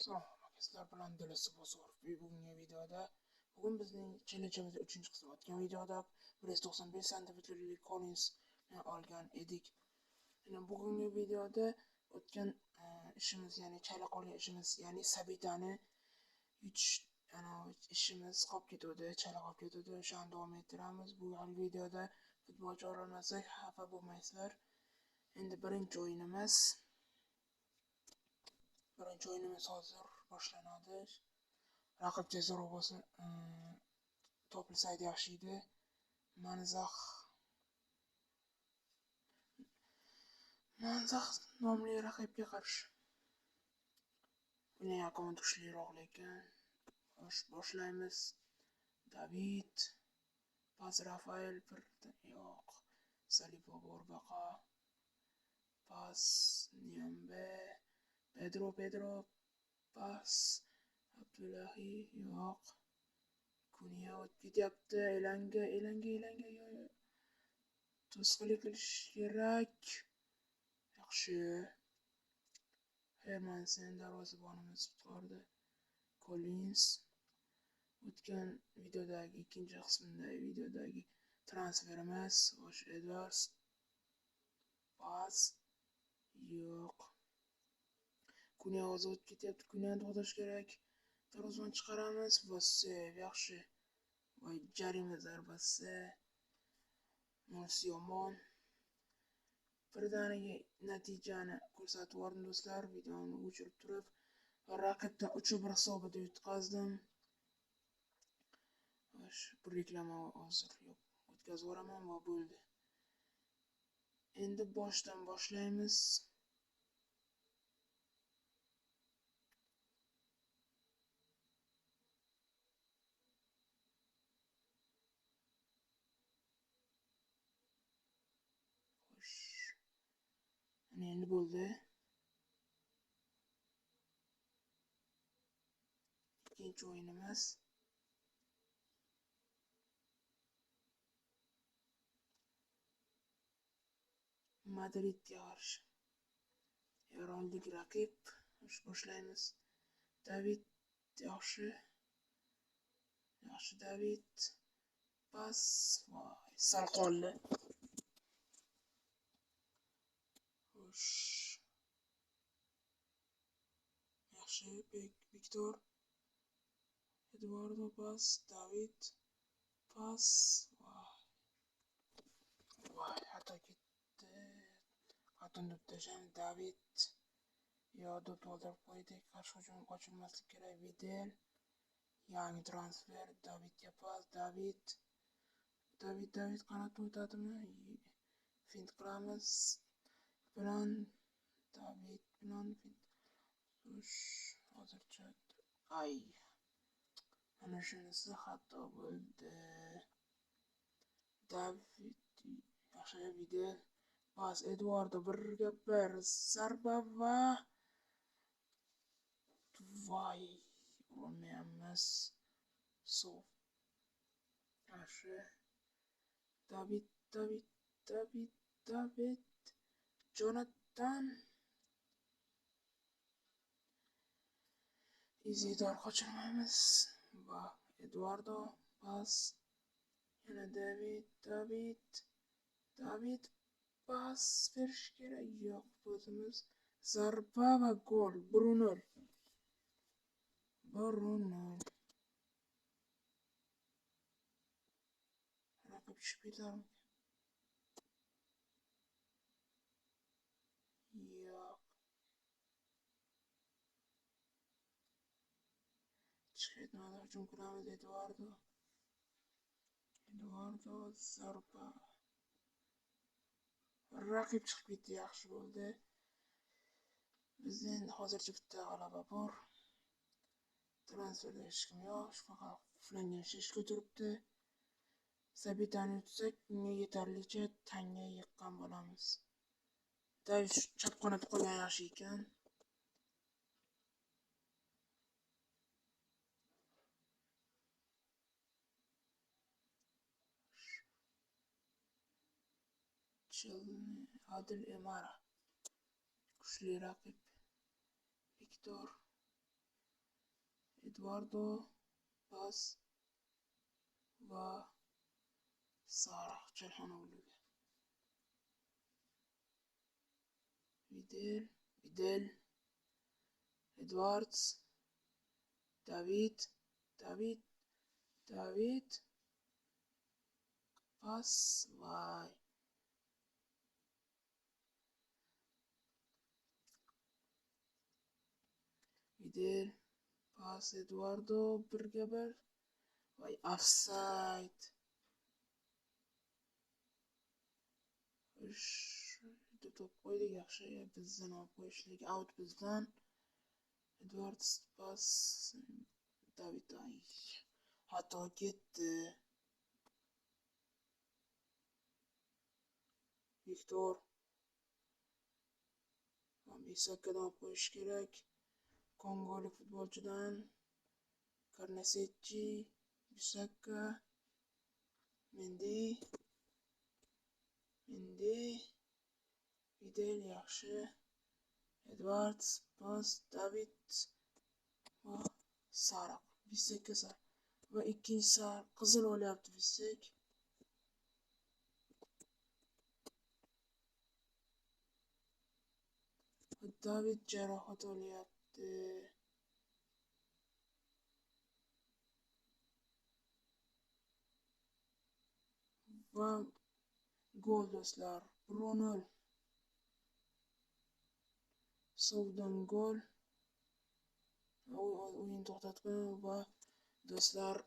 Assalomu sizlar bilan Dilasi Bozorov. Bugungi videoda bizning challenge'imizning 3-qismi o'tgan videoda 195 cm Collins olgan edik. Bugungi videoda o'tgan ishimiz, ya'ni chala qolgan ishimiz, ya'ni Sabitani yutish ishimiz qolib ketdi, chala qolib ketdi. O'shani davom ettiramiz. Bu videoda futbolchi ololmasak xafa bo'lmaysizlar. Endi birinchi o'yinimiz hozir boshlanadi. Raqib tezroq bo'lsa, topilsaydi yaxshi edi. Manzax nomli raqibga qarshi. Buning akkaunti kuchliroq lekin. Boshlaymiz. David, pas Rafael, yo'q. Saliba Borbaqa, pas Niambe, Pedro, pas Abdullahi, yo'q. Kunya ketyapti, elanga, yo'q. To'sqinlik qilish kerak. Yaxshi. Hermansen darvozabonimiz qutqardi. Collins o'tgan videodagi ikkinchi videodagi transferimiz Edwards, pas yo'q. Kunya o'tib ketyapti. Kunyani to'xtatish kerak. Darvozani chiqaramiz. Vosev yaxshi. Voy, jarima zarbasi. Nosi yomon. Birdaniga natijani ko'rsatib yubordim do'stlar. Videoni o'chirib turib, raqibdan 3-1 hisobida yutqazdim. Bu reklama hozir yo'q. O'tkazib yuboraman va bo'ldi. Endi boshdan boshlaymiz. Endi bo'ldi. Ikkinchi o'yinimiz. Madridga qarshi. Eronlik raqib. Boshlaymiz. David yaxshi. David. Pas. Voy, sal qoldi. Yaxshi. Viktor. Eduardo pas. David. Pas. Voy, xato ketdi. Xatoni tashlab David. Yo'q, to'ldirib qo'ydik. Qarshi hujum ochilmaslik kerak. Vidal. Yangi transfer. Davidga pas. David qanot o'tadimi? Fint qilamiz. David bilan hozircha mana shunisi xato bo'ldi. David yaxshi. Vidal pas Eduardo, bir zarba va voy, olmayapmiz. Yaxshi. David. Jonathan. Izidor qochirmaymiz. Va Eduardo pas. Yana David pas berish kerak. Yo'q, o'zimiz zarba va gol. 1-0. Raqib tushib ketarmi? Yo'q. Chiqayotmadi. Hujum qilamiz. Eduardo zarba. Raqib chiqib ketdi. Yaxshi bo'ldi. Bizda hozircha bitta g'alaba bor. Transferda hech kim yo'q. Faqat quflangan shishka turibdi. Sabitani yutsak, unga yetarlicha tanga yiqqan bo'lamiz. David chap qanotda qolgan yaxshi ekan. Adil Emara. Kuchli raqib. Viktor. Eduardo pas va sariq Chalxonovliga. Vidal, Edwards, David, pas vay. Vidal, pas Eduardo 1-1. Vay, offside. To'p qo'ydik, yaxshi. Bizdan olib qo'yishlik, out bizdan. Edwards pas David, ay. Xato ketdi. Viktor. Bisakkadan olib qo'yish kerak. Kongolik futbolchidan. Karnasetchi, Bisakka, Mendy, Vidal yaxshi. Edwards, pas David va sariq. Bisakka sariq. Va ikkinchi sariq qizil olyapti Bisak. David jarohat olyapti. Va gol do'stlar. 1-0. Sovdan gol. O'yin to'xtatgan va do'stlar,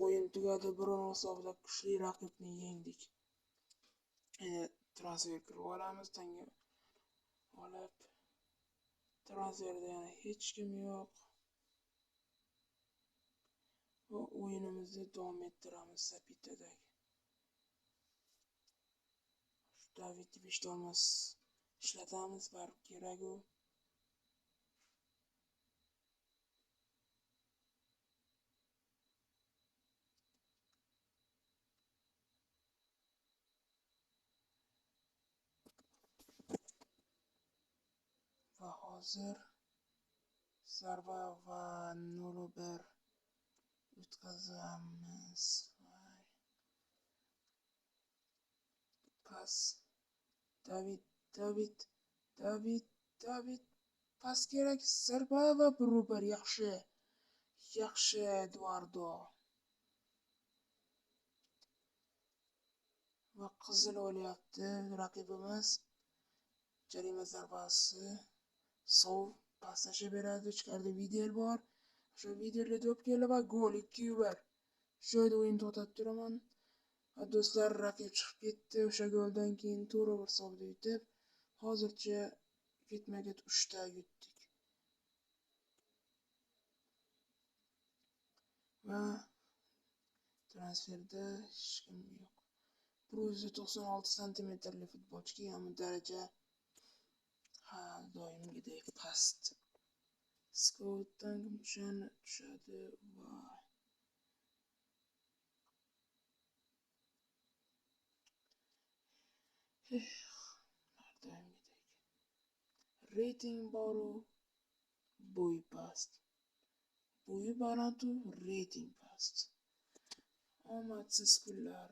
o'yin tugadi. 1-0 hisobida kuchli raqibni yengdik. Transfer qilib olamiz. Tanga olib, transferda yana hech kim yo'q. Va o'yinimizni davom ettiramiz Sapitadagi. David Vishtolmas ishlatamiz, barib kerak-u. Va hozir zarba va 0-1 o'tkazamiz. Pas David pas kerak, zarba va 1-1 yaxshi Eduardo. Va qizil olyapti raqibimiz. Jarima zarbasi. Sov pas tashlab beradi, ichkarida Vidal bor. O'sha Vidalga to'p keldi va gol 2-1. Shu joyda o'yin to'xtatib turaman. Do'stlar, raqib chiqib ketdi. O'sha goldan keyin 4-1 hisobda yutib, hozircha ketma-ket 3 ta yutdik. Va transferda hech kim yo'q. 196 santimetrli futbolchi kelgan, daraja doimgidek past. Scoutdan tushadi va reyting boru, bo'yi past. Bo'yi baland, reyting past. Omadsiz kunlar.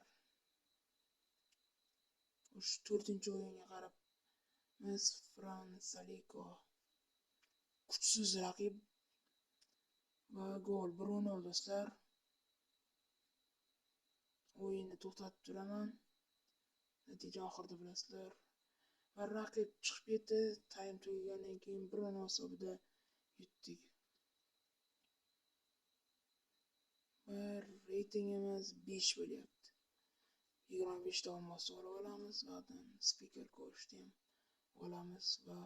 4-o'yinga qarab Fransaliko kuchsiz raqib va gol 1-0 do'stlar. O'yinni to'xtatib turaman. Natija oxirida bilasizlar. Va raqib chiqib ketdi. Time tugagandan keyin 1-0 hisobida yutdik. Va reytingimiz 5 bo'lyapti. 25 ta olmos olamiz va speaker ko'rishni ham olamiz va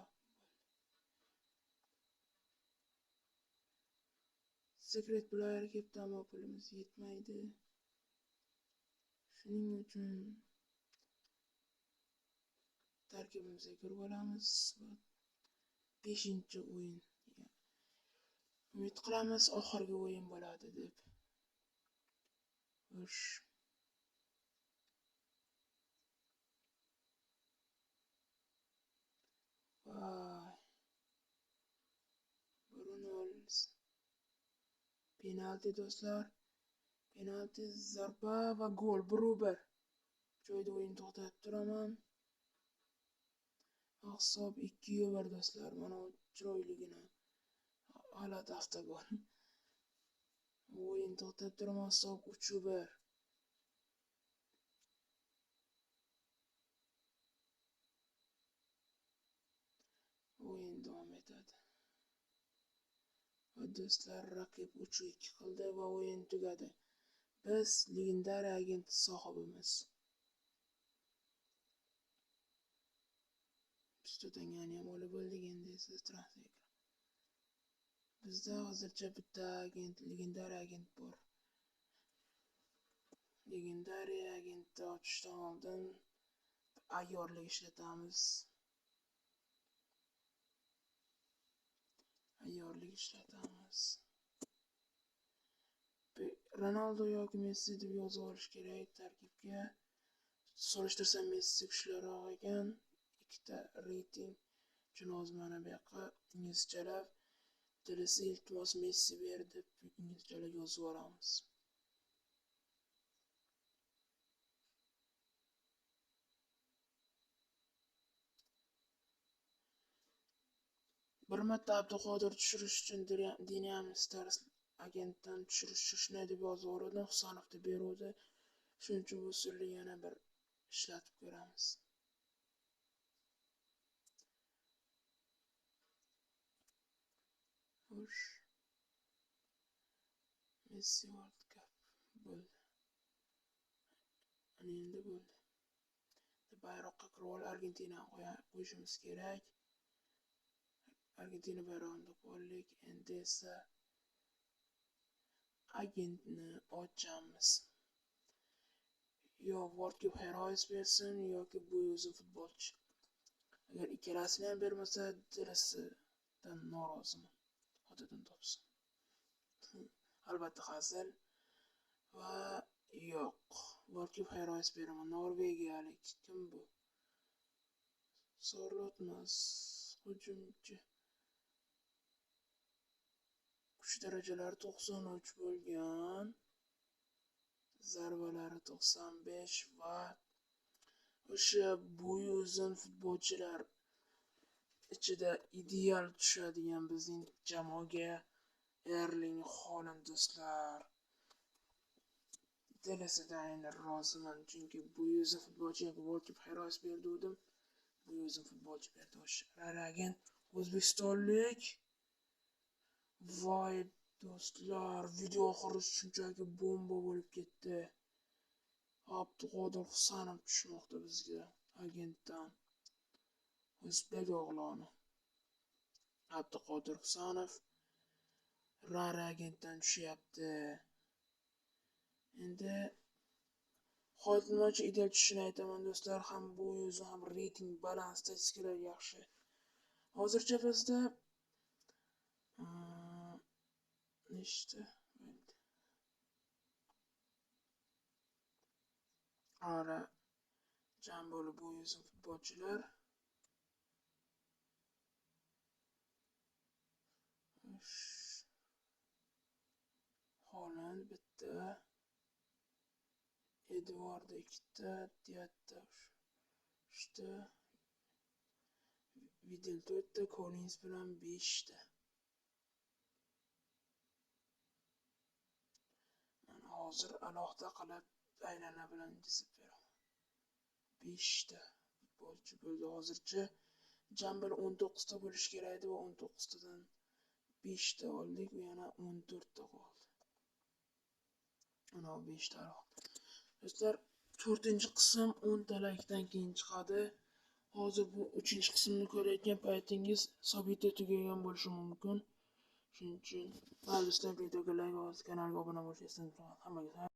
secret player kelibdi, ammo pulimiz yetmaydi. Shuning uchun tarkibimizga kirib olamiz va 5-o'yin. Umid qilamiz oxirgi o'yin bo'ladi deb. Xo'sh. Vay. 1-0. Penalti do'stlar. Penalti, zarba va gol 1-1. Joyda o'yin to'xtatib turaman. Hisob 2-1 do'stlar. Mana chiroyligina g'alati avtogol. O'yin to'xtatib turaman. Hisob 3-1. O'yin davom etadi. Va do'stlar, raqib 3-2 qildi va o'yin tugadi. Biz legendariy agent sohibimiz. Tutangani ham olib bo'ldik, endi esa transfer. Bizda hozircha bitta agent, legendariy agent bor. Legendariy agentni ochishdan oldin ayyorlik ishlatamiz. Ronaldo yoki Messi deb yozib olish kerak tarkibga. Solishtirsam Messi kuchliroq ekan. Ikkita reyting uchun hozir mana bu yoqqa inglizchalab tilisi iltimos Messi ber deb inglizchalab yozib olamiz. Bir marta Abduqodir tushirish uchun Dynamo Stars agentdan tushirishni deb yozib yubordim. Husanov deb beruvdi. Shuning uchun bu usulni yana bir ishlatib ko'ramiz. Xo'sh. Messi World Cup bo'ldi. Ana endi bo'ldi. Bayroqqa kirib Argentina qo'yishimiz kerak. Argentina bayrog'ini qo'ydik. Endi esa agentni ochamiz. Yo World Cup Heroes bersin yoki bu o'zi futbolchi. Agar ikkalasini ham bermasa, dilisidan noroziman. Xudodan topsin. Albatta hazil. Va yo'q. World Cup Heroes beraman. Norvegiyalik. Kim bu? Sorlotmas. Hujumchi. Kuch darajalari 93 bo'lgan. Zarbalari 95 va o'sha bo'yi uzun futbolchilar ichida ideal tushadigan bizning jamoaga Erling Haaland do'stlar. Dilisidan roziman, chunki bo'yi uzun futbolchiga World Cup Heroes berdim. Bo'yi uzun futbolchi berdi o'sha. Agent o'zbekistonlik. Voy do'stlar, video oxiri shunchaki bomba bo'lib ketdi. Abduqodir Husanov tushmoqda bizga agentdan. O'zbek o'g'loni. Abduqodir Husanov agentdan tushyapti. Endi xotirmochi ideal tushishini aytaman do'stlar, ham bu o'zi ham reyting balans statistikalar yaxshi. Hozircha bizda nechta bo'ldi? Ara jam bo'lib bu o'zi futbolchilar. Haaland bitta, Edward ikkita, Diatta 3ta, Vidal 4ta, Collins bilan 5ta. Mana hozir alohida qilib aylana bilan chizib beraman. 5ta futbolchi bo'ldi hozircha. Jambal 19 ta bo'lish kerak edi va 19 tadan 5 ta oldik va yana 14 ta qoldi. Ana 5 ta. Do'stlar, 4-qism 10 talikdan keyin chiqadi. Hozir bu 3-qismni ko'rayotgan paytingiz hisobida tugagan bo'lishi mumkin. Shuning uchun do'stlar, videoga like va kanalga obuna bo'lishni unutmang. Hammaga